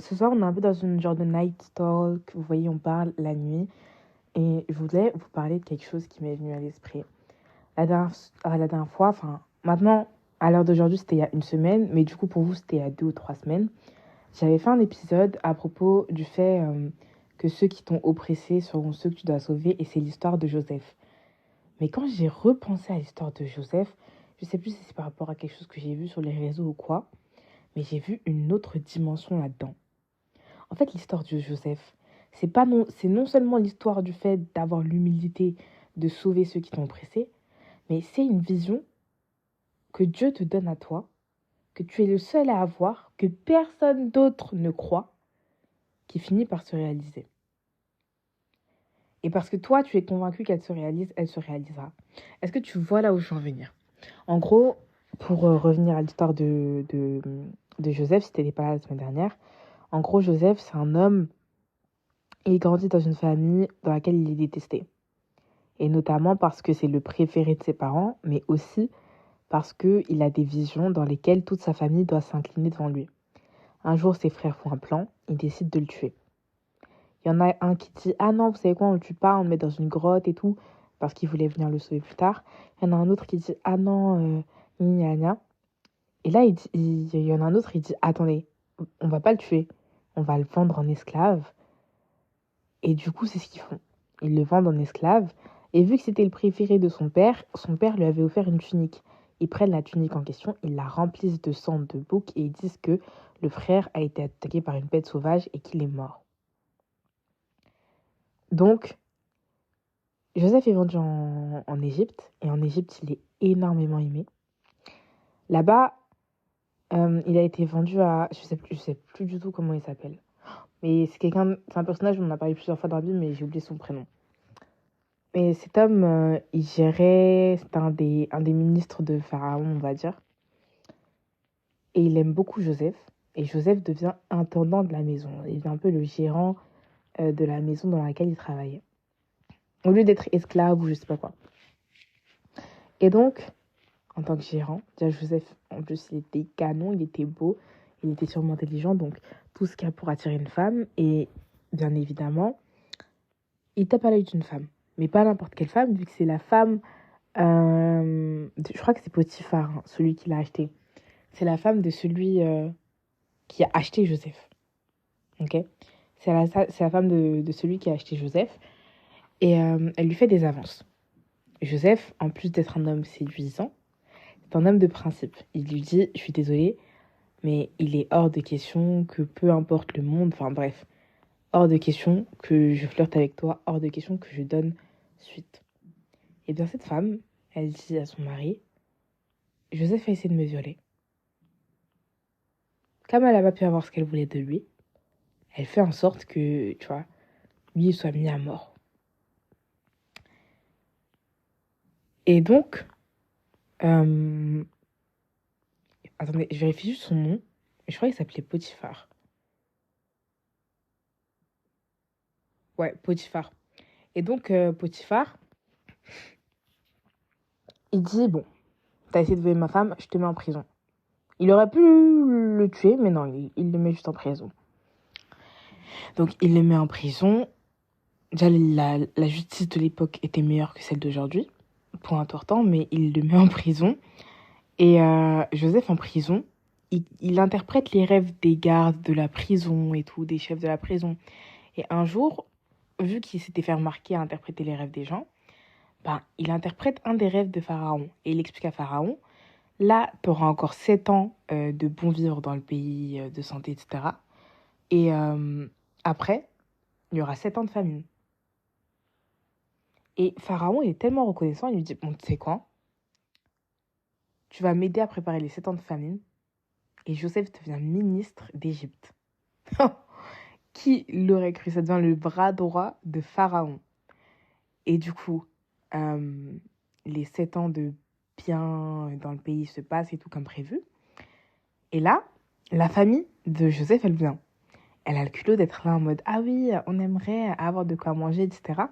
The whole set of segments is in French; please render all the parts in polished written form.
ce soir, on est un peu dans une genre de night talk. Vous voyez, on parle la nuit. Et je voulais vous parler de quelque chose qui m'est venu à l'esprit. La dernière fois, enfin, maintenant, à l'heure d'aujourd'hui, c'était il y a une semaine, mais du coup, pour vous, c'était il y a 2 ou 3 semaines. J'avais fait un épisode à propos du fait que ceux qui t'ont oppressé seront ceux que tu dois sauver, et c'est l'histoire de Joseph. Mais quand j'ai repensé à l'histoire de Joseph, je sais plus si c'est par rapport à quelque chose que j'ai vu sur les réseaux ou quoi, mais j'ai vu une autre dimension là-dedans. En fait, l'histoire de Joseph, c'est non seulement l'histoire du fait d'avoir l'humilité de sauver ceux qui t'ont oppressé, mais c'est une vision que Dieu te donne à toi, que tu es le seul à avoir, que personne d'autre ne croit, qui finit par se réaliser. Et parce que toi, tu es convaincu qu'elle se réalise, elle se réalisera. Est-ce que tu vois là où je veux en venir? En gros, pour revenir à l'histoire de Joseph, si tu n'étais pas là la semaine dernière, en gros, Joseph, c'est un homme, et il grandit dans une famille dans laquelle il est détesté. Et notamment parce que c'est le préféré de ses parents, mais aussi parce qu'il a des visions dans lesquelles toute sa famille doit s'incliner devant lui. Un jour, ses frères font un plan, ils décident de le tuer. Il y en a un qui dit « Ah non, vous savez quoi, on le tue pas, on le met dans une grotte et tout », parce qu'il voulait venir le sauver plus tard. Il y en a un autre qui dit « Ah non, gna gna ». Et là, il y en a un autre, il dit « Attendez, on va pas le tuer, on va le vendre en esclave ». Et du coup, c'est ce qu'ils font. Ils le vendent en esclave. Et vu que c'était le préféré de son père lui avait offert une tunique. Ils prennent la tunique en question, ils la remplissent de sang de bouc et ils disent que le frère a été attaqué par une bête sauvage et qu'il est mort. Donc, Joseph est vendu en Égypte. Et en Égypte, il est énormément aimé. Là-bas, il a été vendu à... Je sais plus du tout comment il s'appelle. Mais c'est un personnage, on en a parlé plusieurs fois dans la Bible, mais j'ai oublié son prénom. Et cet homme, il gérait, c'était un des ministres de Pharaon, on va dire. Et il aime beaucoup Joseph. Et Joseph devient intendant de la maison. Il devient un peu le gérant de la maison dans laquelle il travaillait. Au lieu d'être esclave ou je sais pas quoi. Et donc, en tant que gérant, déjà Joseph, en plus, il était canon, il était beau, il était sûrement intelligent. Donc, tout ce qu'il y a pour attirer une femme. Et bien évidemment, il tape à l'œil d'une femme. Mais pas n'importe quelle femme, vu que c'est la femme... je crois que c'est Potiphar, hein, celui qui l'a acheté. C'est la femme de celui qui a acheté Joseph. Ok. C'est la femme de celui qui a acheté Joseph. Et elle lui fait des avances. Joseph, en plus d'être un homme séduisant, c'est un homme de principe. Il lui dit, je suis désolée, mais il est hors de question que peu importe le monde, enfin bref, hors de question que je flirte avec toi, hors de question que je donne suite. Et bien cette femme, elle dit à son mari, Joseph a essayé de me violer. Comme elle n'a pas pu avoir ce qu'elle voulait de lui, elle fait en sorte que, tu vois, lui soit mis à mort. Et donc, attendez, je vérifie juste son nom. Je crois qu'il s'appelait Potiphar. Ouais, Potiphar. Et donc, Potiphar, il dit, bon, t'as essayé de violer ma femme, je te mets en prison. Il aurait pu le tuer, mais non, il le met juste en prison. Donc, il le met en prison. Déjà, la justice de l'époque était meilleure que celle d'aujourd'hui. Point important, mais il le met en prison. Et Joseph, en prison, il interprète les rêves des gardes de la prison et tout, des chefs de la prison. Et un jour, vu qu'il s'était fait remarquer à interpréter les rêves des gens, ben, il interprète un des rêves de Pharaon. Et il explique à Pharaon, là, tu auras encore 7 ans de bon vivre dans le pays, de santé, etc. Et après, il y aura 7 ans de famine. Et Pharaon, il est tellement reconnaissant, il lui dit, bon, tu sais quoi, tu vas m'aider à préparer les 7 ans de famine. Et Joseph devient ministre d'Égypte. Qui l'aurait cru? Ça devient le bras droit de Pharaon. Et du coup, les 7 ans de bien dans le pays se passent et tout comme prévu. Et là, la famille de Joseph, elle vient. Elle a le culot d'être là en mode « Ah oui, on aimerait avoir de quoi manger, etc. »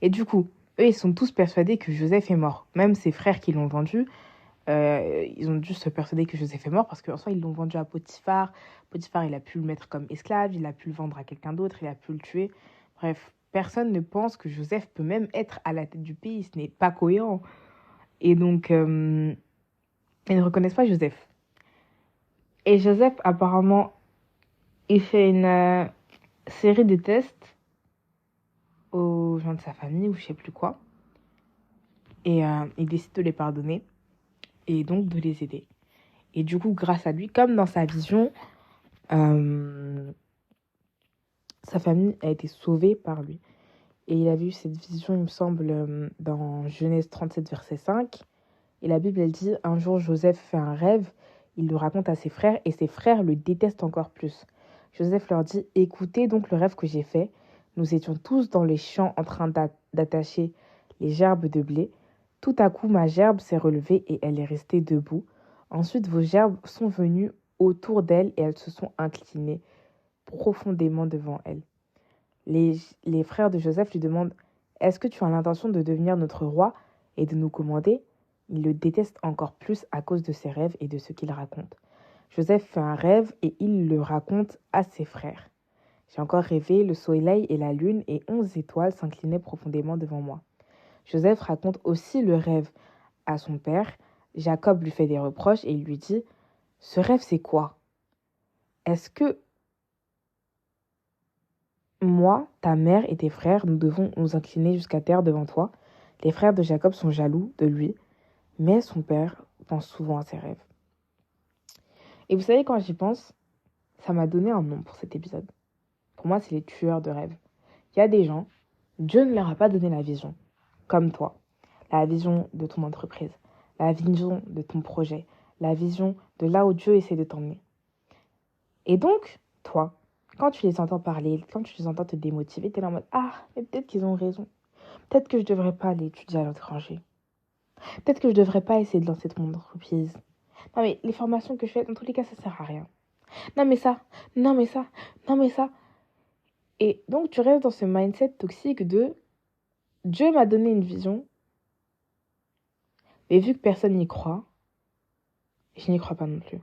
Et du coup, eux, ils sont tous persuadés que Joseph est mort. Même ses frères qui l'ont vendu, Ils ont dû se persuader que Joseph est mort parce qu'en soi, ils l'ont vendu à Potiphar. Potiphar, il a pu le mettre comme esclave, il a pu le vendre à quelqu'un d'autre, il a pu le tuer. Bref, personne ne pense que Joseph peut même être à la tête du pays. Ce n'est pas cohérent. Et donc, ils ne reconnaissent pas Joseph. Et Joseph, apparemment, il fait une série de tests aux gens de sa famille ou je sais plus quoi. Et il décide de les pardonner et donc de les aider. Et du coup, grâce à lui, comme dans sa vision, sa famille a été sauvée par lui. Et il avait eu cette vision, il me semble, dans Genèse 37, verset 5. Et la Bible, elle dit, un jour, Joseph fait un rêve, il le raconte à ses frères, et ses frères le détestent encore plus. Joseph leur dit, écoutez donc le rêve que j'ai fait. Nous étions tous dans les champs en train d'attacher les gerbes de blé. Tout à coup, ma gerbe s'est relevée et elle est restée debout. Ensuite, vos gerbes sont venues autour d'elle et elles se sont inclinées profondément devant elle. Les frères de Joseph lui demandent, est-ce que tu as l'intention de devenir notre roi et de nous commander? Il le déteste encore plus à cause de ses rêves et de ce qu'il raconte. Joseph fait un rêve et il le raconte à ses frères. J'ai encore rêvé, le soleil et la lune et 11 étoiles s'inclinaient profondément devant moi. Joseph raconte aussi le rêve à son père. Jacob lui fait des reproches et il lui dit, ce rêve c'est quoi? Est-ce que moi, ta mère et tes frères, nous devons nous incliner jusqu'à terre devant toi? Les frères de Jacob sont jaloux de lui, mais son père pense souvent à ses rêves. Et vous savez, quand j'y pense, ça m'a donné un nom pour cet épisode. Pour moi, c'est les tueurs de rêves. Il y a des gens, Dieu ne leur a pas donné la vision, comme toi. La vision de ton entreprise, la vision de ton projet, la vision de là où Dieu essaie de t'emmener. Et donc, toi, quand tu les entends parler, quand tu les entends te démotiver, tu es là en mode, ah, mais peut-être qu'ils ont raison. Peut-être que je ne devrais pas aller étudier à l'étranger. Peut-être que je ne devrais pas essayer de lancer mon entreprise. Non mais les formations que je fais, dans tous les cas, ça sert à rien. Non mais ça, non mais ça, non mais ça. Et donc tu restes dans ce mindset toxique de Dieu m'a donné une vision, mais vu que personne n'y croit, je n'y crois pas non plus.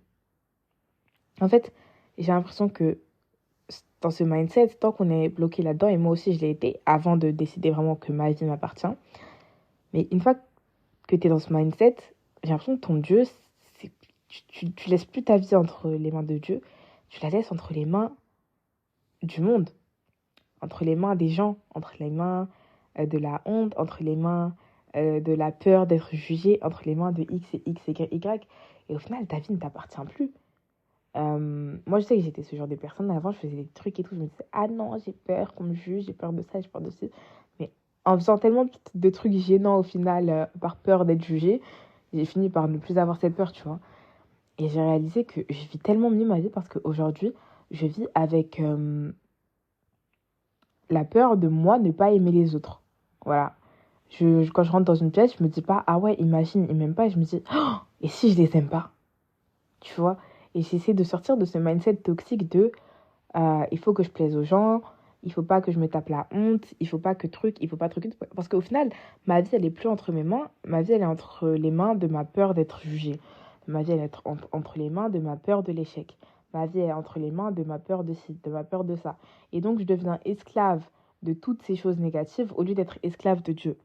En fait, j'ai l'impression que dans ce mindset, tant qu'on est bloqué là-dedans, et moi aussi je l'ai été, avant de décider vraiment que ma vie m'appartient, mais une fois que tu es dans ce mindset, j'ai l'impression que ton Dieu, tu laisses plus ta vie entre les mains de Dieu, tu la laisses entre les mains du monde, entre les mains des gens, entre les mains de la honte, entre les mains de la peur d'être jugé, entre les mains de X et X et Y. Et au final, ta vie ne t'appartient plus. Moi, je sais que j'étais ce genre de personne. Avant, je faisais des trucs et tout. Je me disais, ah non, j'ai peur qu'on me juge, j'ai peur de ça, j'ai peur de ci. Mais en faisant tellement de trucs gênants au final, par peur d'être jugée, j'ai fini par ne plus avoir cette peur, tu vois. Et j'ai réalisé que je vis tellement mieux ma vie parce qu'aujourd'hui, je vis avec la peur de moi ne pas aimer les autres. Voilà. Quand je rentre dans une pièce, je me dis pas, ah ouais, imagine, ils m'aiment pas. Et je me dis, oh, et si je les aime pas? Tu vois? Et j'essaie de sortir de ce mindset toxique de, il faut que je plaise aux gens, il faut pas que je me tape la honte, il faut pas que truc, il faut pas truc. Parce qu'au final, ma vie, elle est plus entre mes mains. Ma vie, elle est entre les mains de ma peur d'être jugée. Ma vie, elle est entre les mains de ma peur de l'échec. Ma vie est entre les mains de ma peur de ci, de ma peur de ça. Et donc, je deviens esclave de toutes ces choses négatives au lieu d'être esclave de Dieu.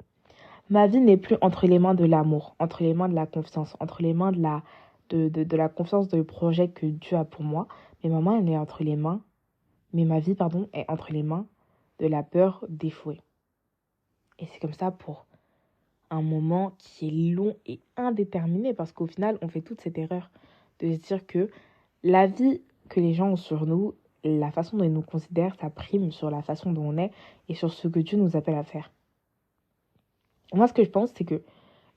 Ma vie n'est plus entre les mains de l'amour, entre les mains de la confiance, entre les mains de la confiance du projet que Dieu a pour moi. Mais ma main, elle est entre les mains, mais ma vie, pardon, est entre les mains de la peur d'échouer. Et c'est comme ça pour un moment qui est long et indéterminé, parce qu'au final, on fait toute cette erreur de se dire que la vie que les gens ont sur nous, la façon dont ils nous considèrent, ça prime sur la façon dont on est et sur ce que Dieu nous appelle à faire. Moi, ce que je pense, c'est que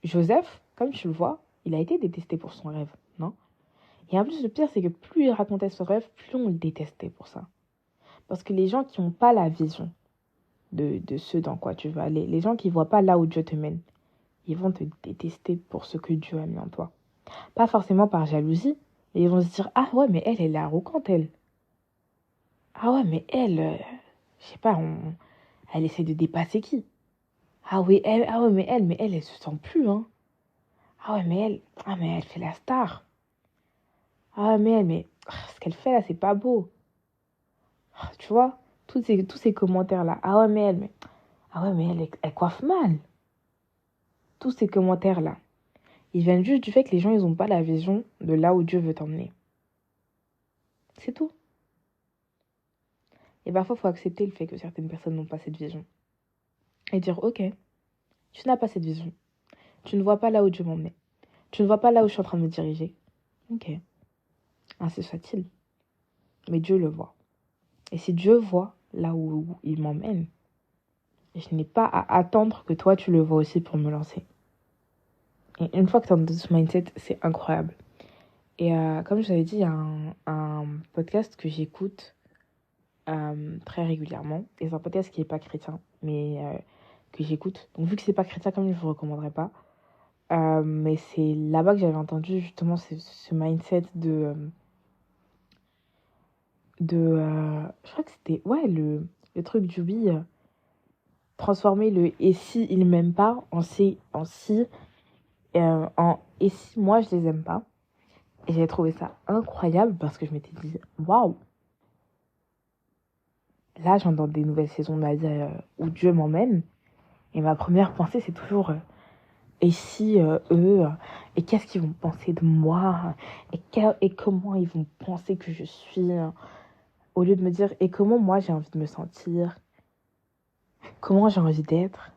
Joseph, comme tu le vois, il a été détesté pour son rêve, non? Et en plus, le pire, c'est que plus il racontait son rêve, plus on le détestait pour ça. Parce que les gens qui n'ont pas la vision de ce dans quoi tu vas aller, les gens qui ne voient pas là où Dieu te mène, ils vont te détester pour ce que Dieu a mis en toi. Pas forcément par jalousie, mais ils vont se dire, ah ouais, mais elle est arrogante, elle. Ah ouais, mais elle, je sais pas, elle essaie de dépasser qui? Ah oui, elle, mais elle se sent plus, hein. Ah ouais, mais elle fait la star. Ah ouais, ce qu'elle fait là, c'est pas beau. Tu vois, tous ces commentaires-là. Ah ouais, mais elle coiffe mal. Tous ces commentaires-là. Ils viennent juste du fait que les gens, ils ont pas la vision de là où Dieu veut t'emmener. C'est tout. Et parfois, il faut accepter le fait que certaines personnes n'ont pas cette vision. Et dire, ok, tu n'as pas cette vision. Tu ne vois pas là où Dieu m'emmène. Tu ne vois pas là où je suis en train de me diriger. Ok, ainsi soit-il. Mais Dieu le voit. Et si Dieu voit là où il m'emmène, je n'ai pas à attendre que toi, tu le vois aussi pour me lancer. Et une fois que tu es dans ce mindset, c'est incroyable. Et comme je vous avais dit, il y a un podcast que j'écoute très régulièrement. Et c'est un podcast qui n'est pas chrétien, mais que j'écoute. Donc vu que c'est pas chrétien, comme je ne vous recommanderais pas. Mais c'est là-bas que j'avais entendu justement ce mindset je crois que c'était ouais le truc du oui, transformer le et si il m'aime pas en si en et si moi je les aime pas. Et j'ai trouvé ça incroyable parce que je m'étais dit waouh, là j'entends des nouvelles saisons de ma vie où Dieu m'emmène et ma première pensée c'est toujours et si eux et qu'est-ce qu'ils vont penser de moi et comment ils vont penser que je suis, au lieu de me dire et comment moi j'ai envie de me sentir, comment j'ai envie d'être,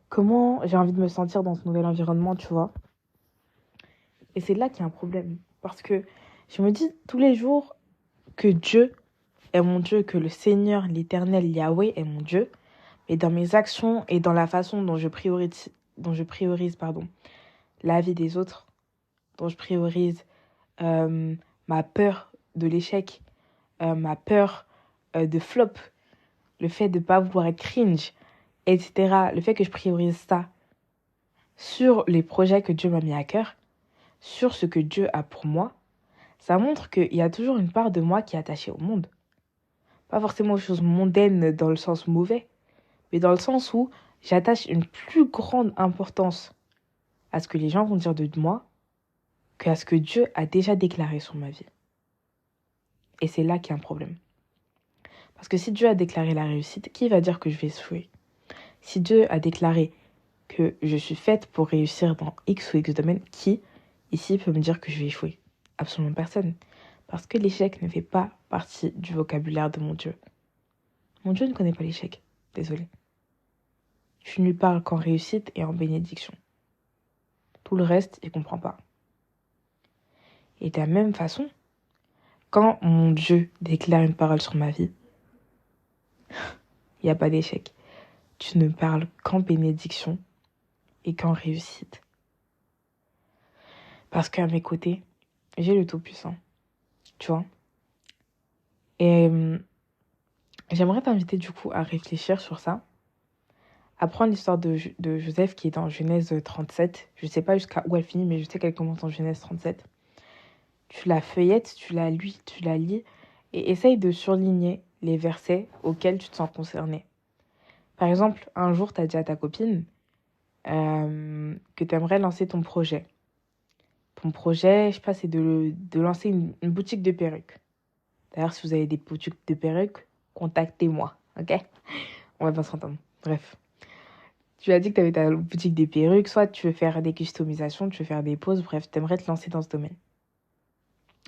comment j'ai envie de me sentir dans ce nouvel environnement, tu vois. Et c'est là qu'il y a un problème. Parce que je me dis tous les jours que Dieu est mon Dieu, que le Seigneur, l'Éternel, Yahweh est mon Dieu. Mais dans mes actions et dans la façon dont je priorise la vie des autres, dont je priorise ma peur de l'échec, ma peur de flop, le fait de ne pas vouloir être cringe, etc. Le fait que je priorise ça sur les projets que Dieu m'a mis à cœur, sur ce que Dieu a pour moi, ça montre qu'il y a toujours une part de moi qui est attachée au monde. Pas forcément aux choses mondaines dans le sens mauvais, mais dans le sens où j'attache une plus grande importance à ce que les gens vont dire de moi qu'à ce que Dieu a déjà déclaré sur ma vie. Et c'est là qu'il y a un problème. Parce que si Dieu a déclaré la réussite, qui va dire que je vais échouer? Si Dieu a déclaré que je suis faite pour réussir dans X ou X domaine, qui, ici, peut me dire que je vais échouer? Absolument personne. Parce que l'échec ne fait pas partie du vocabulaire de mon Dieu. Mon Dieu ne connaît pas l'échec. Désolée. Je ne lui parle qu'en réussite et en bénédiction. Tout le reste, il ne comprend pas. Et de la même façon, quand mon Dieu déclare une parole sur ma vie, il n'y a pas d'échec. Tu ne parles qu'en bénédiction et qu'en réussite. Parce qu'à mes côtés, j'ai le Tout-Puissant. Tu vois? Et j'aimerais t'inviter du coup à réfléchir sur ça, à prendre l'histoire de Joseph qui est dans Genèse 37. Je ne sais pas jusqu'à où elle finit, mais je sais qu'elle commence en Genèse 37. Tu la feuillettes, tu la lis et essaye de surligner les versets auxquels tu te sens concerné. Par exemple, un jour, tu as dit à ta copine que tu aimerais lancer ton projet. Ton projet, je sais pas, c'est de lancer une boutique de perruques. D'ailleurs, si vous avez des boutiques de perruques, contactez-moi, ok? On va pas s'entendre. Bref. Tu as dit que tu avais ta boutique de perruques, soit tu veux faire des customisations, tu veux faire des poses, bref, tu aimerais te lancer dans ce domaine.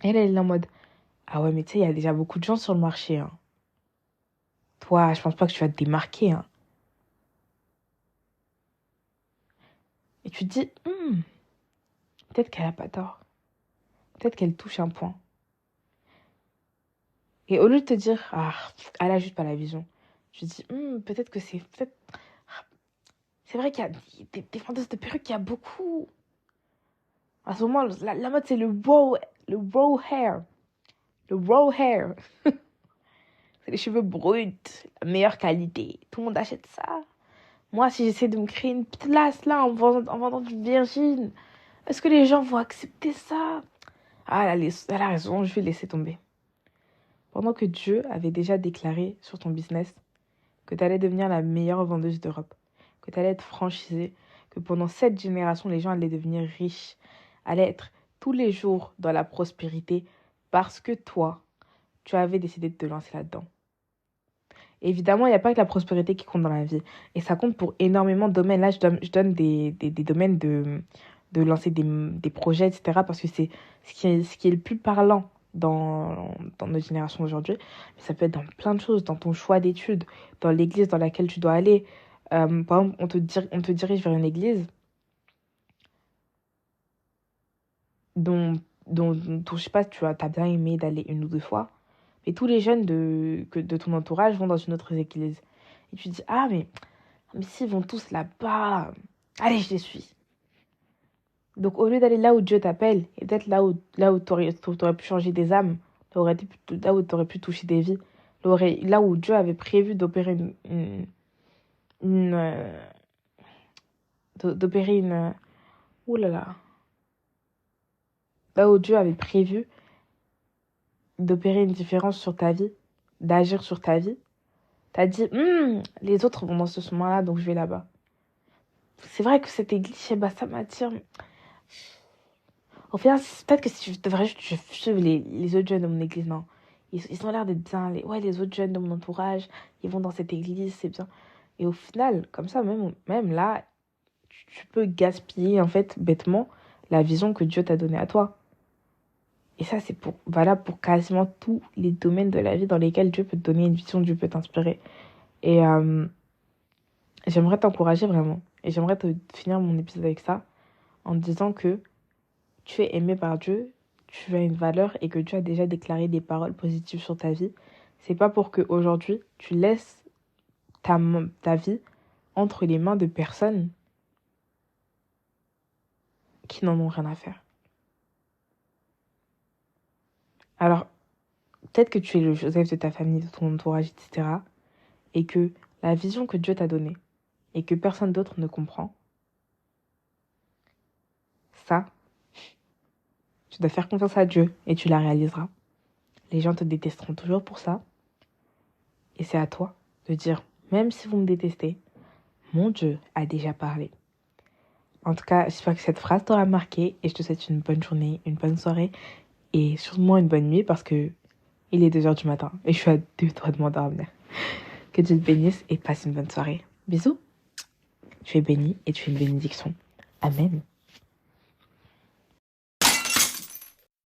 Et elle est en mode, ah ouais, mais tu sais, il y a déjà beaucoup de gens sur le marché, hein. Toi, je pense pas que tu vas te démarquer, hein. Et tu te dis, peut-être qu'elle a pas tort. Peut-être qu'elle touche un point. Et au lieu de te dire, ah, elle a juste pas la vision, je te dis, peut-être que c'est... C'est vrai qu'il y a des vendeuses de perruques, il y a beaucoup. À ce moment, la mode, c'est le raw hair. Le raw hair. C'est les cheveux bruts, la meilleure qualité. Tout le monde achète ça. Moi, si j'essaie de me créer une place là en vendant du virgin, est-ce que les gens vont accepter ça? Ah, elle a raison, je vais laisser tomber. Pendant que Dieu avait déjà déclaré sur ton business que tu allais devenir la meilleure vendeuse d'Europe, que tu allais être franchisée, que pendant 7 générations, les gens allaient devenir riches, allaient être tous les jours dans la prospérité parce que toi, tu avais décidé de te lancer là-dedans. Évidemment, il n'y a pas que la prospérité qui compte dans la vie. Et ça compte pour énormément de domaines. Là, je donne des domaines de lancer des projets, etc. Parce que c'est ce qui est le plus parlant dans notre génération aujourd'hui. Mais ça peut être dans plein de choses, dans ton choix d'études, dans l'église dans laquelle tu dois aller. Par exemple, on te dirige vers une église dont je sais pas, t'as bien aimé d'aller 1 ou 2 fois. Mais tous les jeunes de ton entourage vont dans une autre église. Et tu te dis, ah, mais s'ils vont tous là-bas, allez, je les suis. Donc, au lieu d'aller là où Dieu t'appelle, et peut-être là où t'aurais pu changer des âmes, là où t'aurais pu toucher des vies, là où Dieu avait prévu d'opérer une, d'opérer une, ouh là là, là où Dieu avait prévu d'opérer une différence sur ta vie, d'agir sur ta vie, t'as dit, les autres vont dans ce chemin-là, donc je vais là-bas. C'est vrai que cette église, je sais pas, ça m'attire. Mais au final, peut-être que si je devrais juste suivre les autres jeunes de mon église, non. Ils ont l'air d'être bien. Les autres jeunes de mon entourage, ils vont dans cette église, c'est bien. Et au final, comme ça, même là, tu peux gaspiller, en fait, bêtement, la vision que Dieu t'a donnée à toi. Et ça, c'est valable pour quasiment tous les domaines de la vie dans lesquels Dieu peut te donner une vision, Dieu peut t'inspirer. Et j'aimerais t'encourager vraiment. Et j'aimerais finir mon épisode avec ça, en te disant que tu es aimé par Dieu, tu as une valeur et que Dieu a déjà déclaré des paroles positives sur ta vie. C'est pas pour qu'aujourd'hui, tu laisses ta vie entre les mains de personnes qui n'en ont rien à faire. Alors, peut-être que tu es le Joseph de ta famille, de ton entourage, etc. Et que la vision que Dieu t'a donnée et que personne d'autre ne comprend, ça, tu dois faire confiance à Dieu et tu la réaliseras. Les gens te détesteront toujours pour ça. Et c'est à toi de dire, même si vous me détestez, mon Dieu a déjà parlé. En tout cas, j'espère que cette phrase t'aura marqué et je te souhaite une bonne journée, une bonne soirée et sûrement une bonne nuit parce que il est 2h du matin et je suis à 2 doigts de m'endormir. Que Dieu te bénisse et passe une bonne soirée. Bisous. Tu es béni et tu es une bénédiction. Amen.